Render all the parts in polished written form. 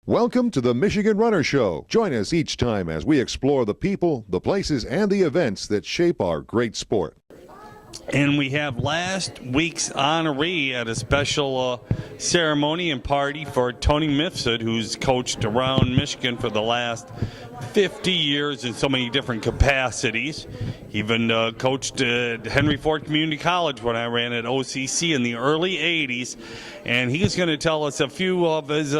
Welcome to the Michigan Runner Show. Join us each time as we explore the people, the places, and the events that shape our great sport. And we have last week's honoree at a special ceremony and party for Tony Mifsud, who's coached around Michigan for the last 50 years in so many different capacities. He even coached at Henry Ford Community College when I ran at OCC in the early 80s. And he's going to tell us a few of his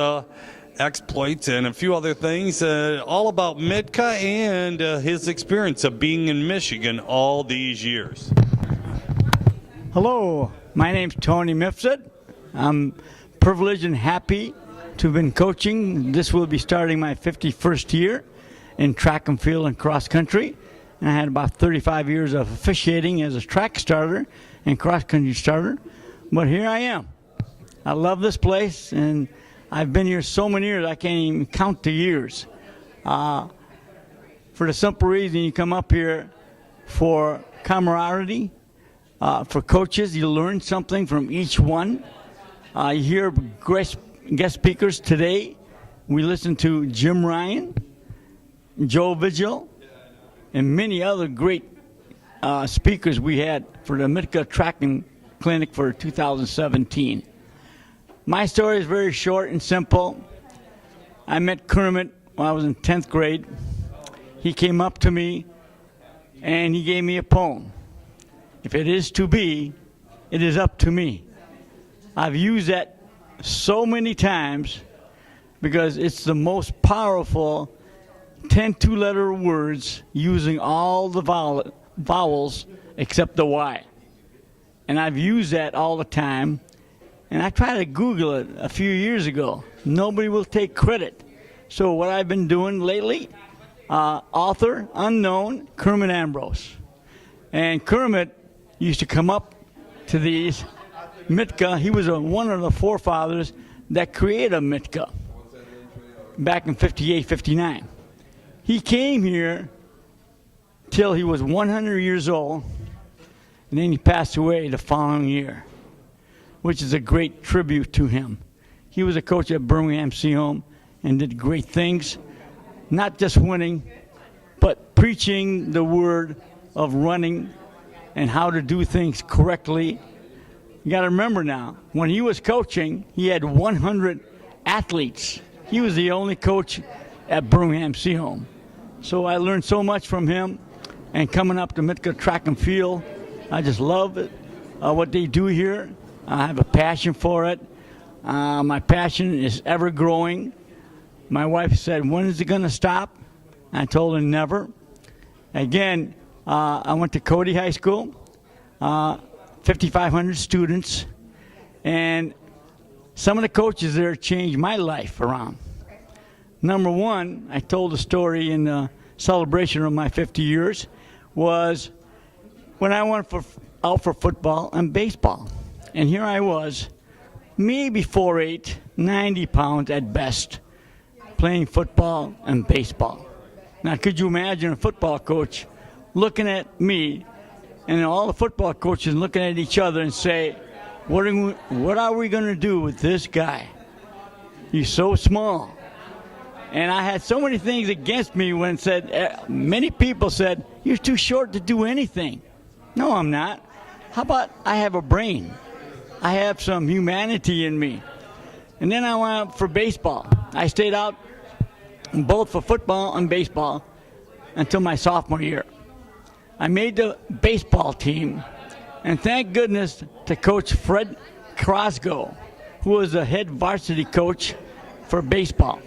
exploits and a few other things, all about MITCA and his experience of being in Michigan all these years. Hello, my name's Tony Mifsud. I'm privileged and happy to have been coaching. This will be starting my 51st year in track and field and cross country. And I had about 35 years of officiating as a track starter and cross country starter. But here I am. I love this place, and I've been here so many years I can't even count the years. For the simple reason you come up here for camaraderie, for coaches, you learn something from each one. You hear guest speakers today. We listened to Jim Ryan, Joe Vigil, and many other great speakers we had for the MITCA Tracking Clinic for 2017. My story is very short and simple. I met Kermit when I was in 10th grade. He came up to me and he gave me a poem. If it is to be, it is up to me. I've used that so many times because it's the most powerful 10 two-letter words using all the vowels except the Y. And I've used that all the time. And I tried to Google it a few years ago. Nobody will take credit. So what I've been doing lately, author, unknown, Kermit Ambrose. And Kermit used to come up to these MITCA. He was one of the forefathers that created MITCA back in 58, 59. He came here till he was 100 years old, and then he passed away the following year, which is a great tribute to him. He was a coach at Birmingham Seahome and did great things, not just winning, but preaching the word of running and how to do things correctly. You got to remember now, when he was coaching, he had 100 athletes. He was the only coach at Birmingham Seahome. So I learned so much from him, and coming up to MITCA Track and Field, I just love it, what they do here. I have a passion for it. My passion is ever growing. My wife said, when is it going to stop? I told her never. Again, I went to Cody High School, 5,500 students, and some of the coaches there changed my life around. Number one, I told a story in the celebration of my 50 years, was when I went out for football and baseball. And here I was, maybe 4'8", 90 pounds at best, playing football and baseball. Now, could you imagine a football coach looking at me and all the football coaches looking at each other and say, what are we going to do with this guy? He's so small. And I had so many things against me when many people said, you're too short to do anything. No, I'm not. How about I have a brain? I have some humanity in me. And then I went out for baseball. I stayed out both for football and baseball until my sophomore year. I made the baseball team, and thank goodness to Coach Fred Crosgo, who was the head varsity coach for baseball.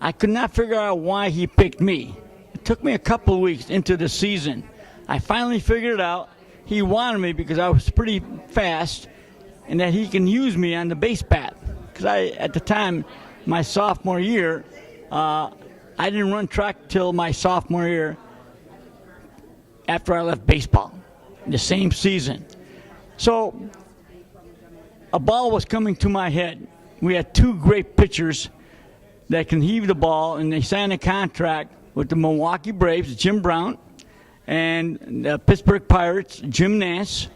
I could not figure out why he picked me. It took me a couple of weeks into the season. I finally figured it out. He wanted me because I was pretty fast and that he can use me on the base bat. Because at the time, my sophomore year, I didn't run track till my sophomore year after I left baseball, the same season. So a ball was coming to my head. We had two great pitchers that can heave the ball, and they signed a contract with the Milwaukee Braves, Jim Brown, and the Pittsburgh Pirates, Jim Nance.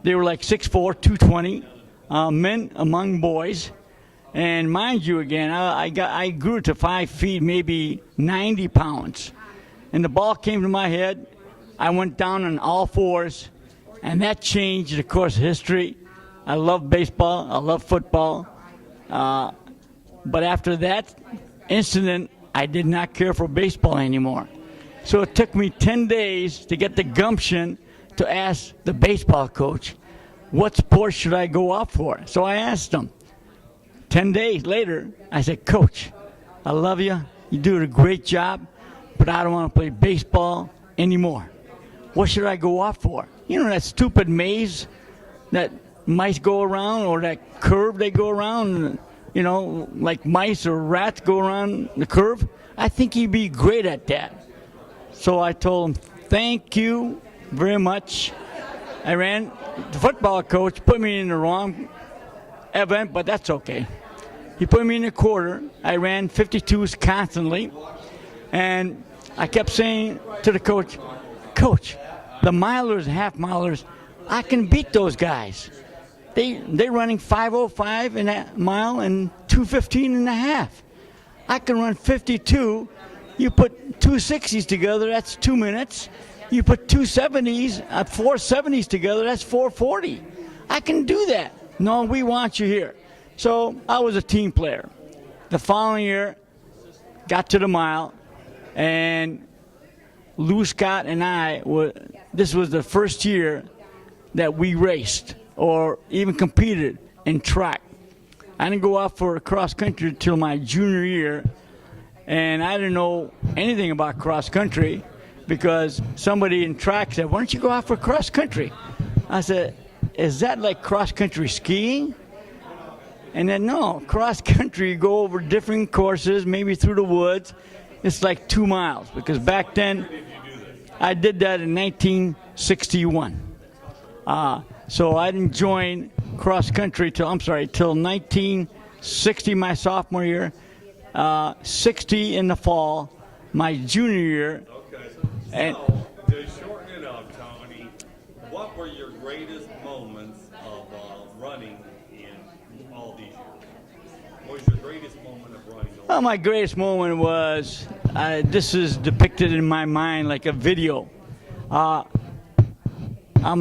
They were like 6'4", 220, men among boys. And mind you, again, I grew to 5 feet, maybe 90 pounds. And the ball came to my head. I went down on all fours, and that changed the course of history. I love baseball. I love football. But after that incident, I did not care for baseball anymore. So it took me 10 days to get the gumption to ask the baseball coach, what sport should I go out for? So I asked him. 10 days later, I said, Coach, I love you. You do a great job, but I don't want to play baseball anymore. What should I go out for? You know that stupid maze that mice go around, or that curve they go around, you know, like mice or rats go around the curve? I think he'd be great at that. So I told him, thank you very much. I ran. The football coach put me in the wrong event, but that's okay. He put me in the quarter. I ran 52s constantly, and I kept saying to the coach, Coach, the milers, half milers, I can beat those guys. They're running 5:05 in that mile and 2:15 and a half. I can run 52. You put 260s together, that's 2 minutes. You put 270s, 470s together, that's 440. I can do that. No, we want you here. So I was a team player. The following year, got to the mile, and Lou Scott and I, this was the first year that we raced or even competed in track. I didn't go out for cross country until my junior year, and I didn't know anything about cross country because somebody in track said, why don't you go out for cross country? I said, is that like cross country skiing? And then, no, cross country, you go over different courses, maybe through the woods. It's like 2 miles, because back then I did that in 1961. So I didn't join cross country till 1960, my sophomore year, 60 in the fall, my junior year. Okay. And So, to shorten it up, Tony, what were your greatest moments of running in all these years? What was your greatest moment of running? well, my greatest moment was, this is depicted in my mind like a video. I'm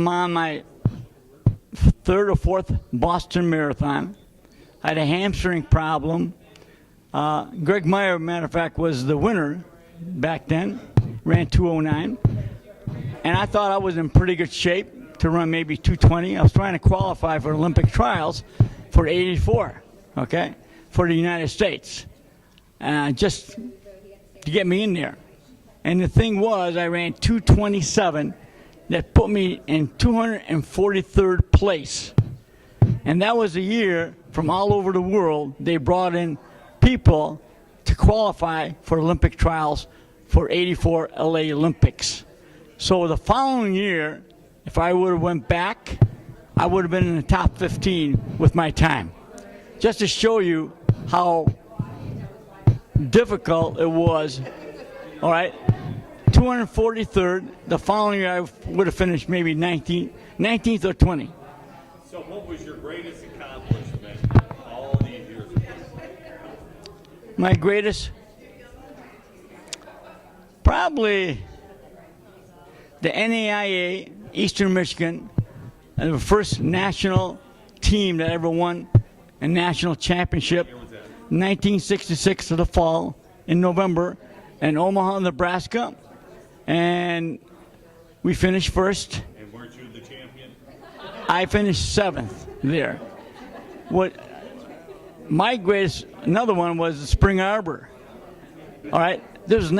on my third or fourth Boston Marathon. I had a hamstring problem. Greg Meyer, matter of fact, was the winner back then, ran 2:09. And I thought I was in pretty good shape to run maybe 2:20. I was trying to qualify for Olympic trials for 84, okay, for the United States, just to get me in there. And the thing was, I ran 2:27. That put me in 243rd place. And that was a year from all over the world, they brought in people to qualify for Olympic trials for 84 LA Olympics. So the following year, if I would have went back, I would have been in the top 15 with my time. Just to show you how difficult it was, all right? 243rd. The following year, I would have finished maybe 19th or 20th. So what was your greatest accomplishment all these years ago? My greatest, probably the NAIA Eastern Michigan, the first national team that ever won a national championship, 1966 of the fall in November in Omaha, Nebraska. And we finished first. And weren't you the champion? I finished 7th there. My greatest, another one was the Spring Arbor. All right, this was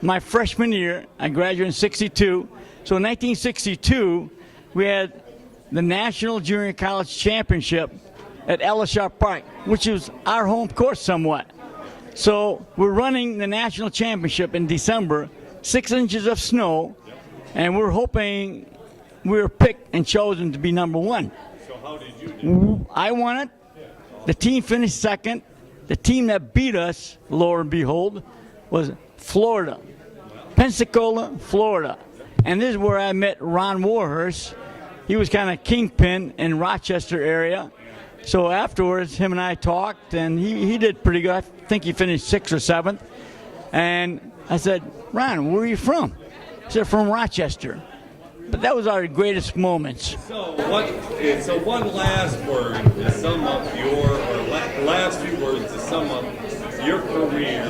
my freshman year. I graduated in 62. So in 1962, we had the National Junior College Championship at Ellishaw Park, which was our home course somewhat. So we're running the national championship in December, 6 inches of snow, and we're hoping we were picked and chosen to be number one. So how did you do? I won it. The team finished second. The team that beat us, lo and behold, was Florida. Pensacola, Florida. And this is where I met Ron Warhurst. He was kind of kingpin in Rochester area. So afterwards, him and I talked, and he did pretty good. I think he finished 6th or 7th. And I said, Ron, where are you from? He said, from Rochester. But that was our greatest moments. So one last word to sum up last few words to sum up your career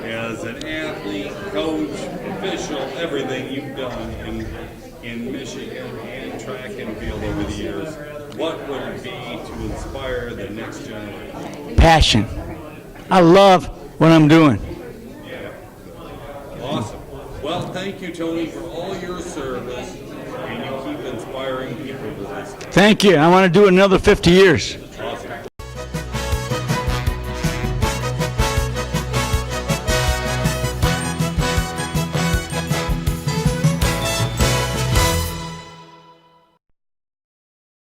as an athlete, coach, official, everything you've done in Michigan and track and field over the years. What would it be to inspire the next generation? Passion. I love what I'm doing. Yeah. Awesome. Well, thank you, Tony, for all your service, and you keep inspiring people with this. Thank you. I want to do another 50 years.